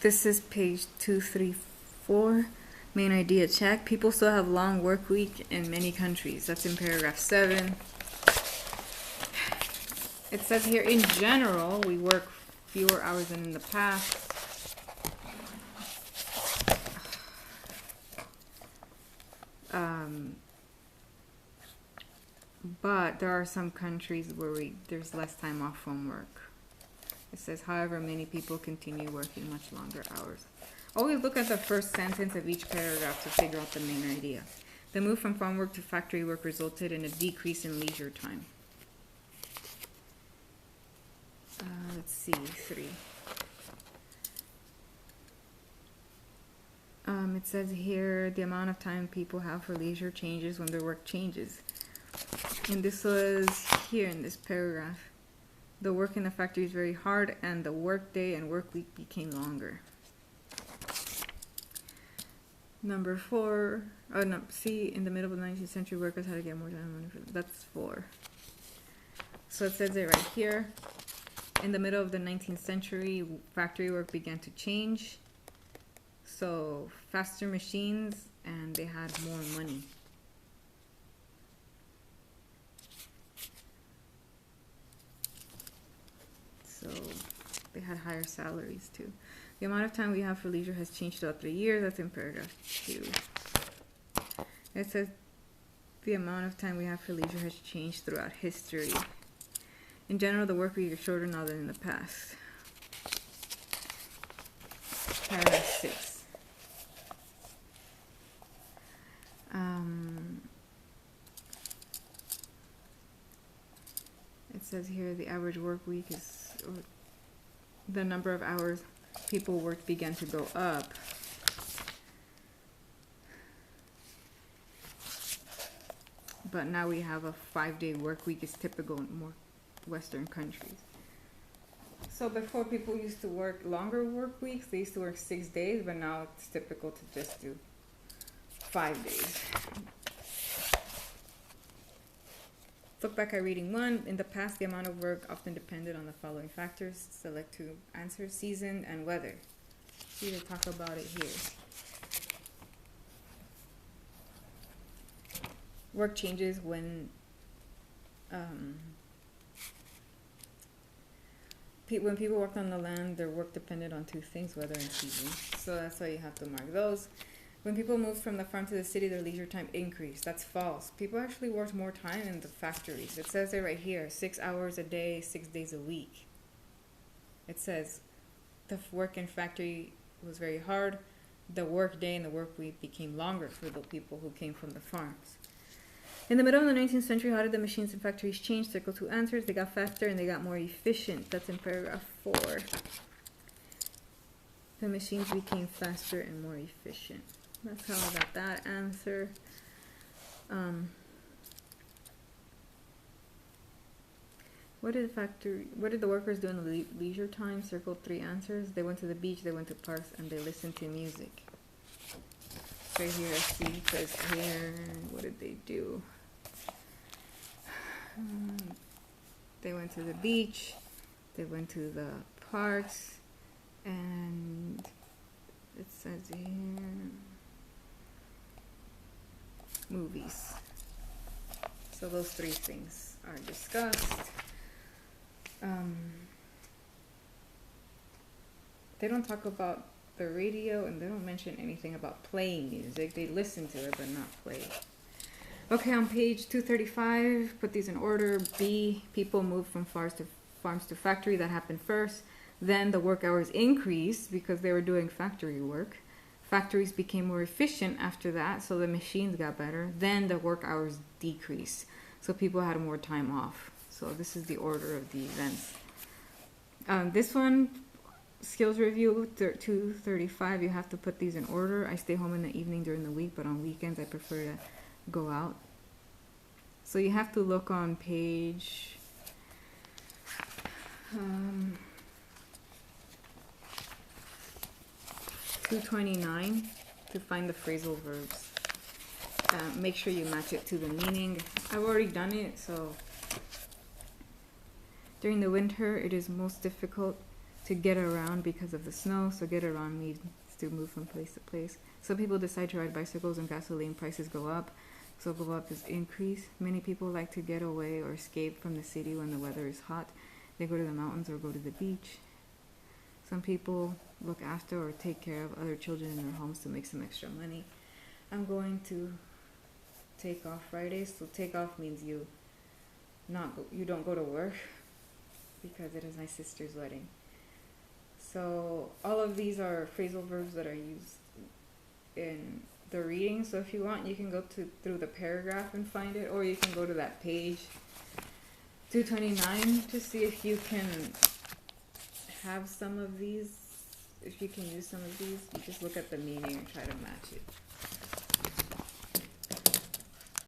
This is page 234. Main idea check. People still have long work week in many countries. That's in paragraph 7. It says here, in general, we work fewer hours than in the past. But there are some countries where there's less time off from work. It says, however, many people continue working much longer hours. Always look at the first sentence of each paragraph to figure out the main idea. The move from farm work to factory work resulted in a decrease in leisure time. Let's see, 3. It says here, the amount of time people have for leisure changes when their work changes. And this was here in this paragraph. The work in the factory is very hard, and the work day and work week became longer. Number 4. Oh no, C, in the middle of the 19th century, workers had to get more time and money for them. That's 4. So it says it right here. In the middle of the 19th century, factory work began to change. So faster machines, and they had more money. So they had higher salaries too. The amount of time we have for leisure has changed throughout the years. That's in paragraph 2. It says the amount of time we have for leisure has changed throughout history. In general, the work week is shorter now than in the past. Paragraph 6. It says here the average work week is, or the number of hours people worked began to go up. But now we have a 5-day work week is typical in more Western countries. So before, people used to work longer work weeks. They used to work 6 days, but now it's typical to just do 5 days. Look back at reading 1. In the past, the amount of work often depended on the following factors. Select 2 answers: season and weather. See, they talk about it here. Work changes when people worked on the land, their work depended on 2 things, weather and season. So that's why you have to mark those. When people moved from the farm to the city, their leisure time increased. That's false. People actually worked more time in the factories. It says it right here, 6 hours a day, 6 days a week. It says the work in factory was very hard. The work day and the work week became longer for the people who came from the farms. In the middle of the 19th century, how did the machines in factories change? Circle 2 answers. They got faster and they got more efficient. That's in paragraph 4. The machines became faster and more efficient. That's how I got that answer. What did the workers do in the leisure time? Circle 3 answers. They went to the beach, they went to parks, and they listened to music. Right here, see, it says here, what did they do? They went to the beach, they went to the parks, and it says here, movies. So those 3 things are discussed. They don't talk about the radio, and they don't mention anything about playing music. They listen to it but not play it. Okay, on page 235, put these in order. B, people moved from farms to factory. That happened first. Then the work hours increased because they were doing factory work. Factories became more efficient after that, so the machines got better. Then the work hours decreased, so people had more time off. So this is the order of the events. This one, skills review 235, you have to put these in order. I stay home in the evening during the week, but on weekends I prefer to go out. So you have to look on page 229 to find the phrasal verbs. Make sure you match it to the meaning. I've already done it, so during the winter it is most difficult to get around because of the snow. So get around means to move from place to place. Some people decide to ride bicycles and gasoline prices go up. So go up is increase. Many people like to get away or escape from the city when the weather is hot. They go to the mountains or go to the beach. Some people look after or take care of other children in their homes to make some extra money. I'm going to take off Friday. So take off means you don't go to work because it is my sister's wedding. So all of these are phrasal verbs that are used in the reading. So if you want, you can go through the paragraph and find it, or you can go to that page 229 to see if you can have some of these. If you can use some of these, you just look at the meaning and try to match it.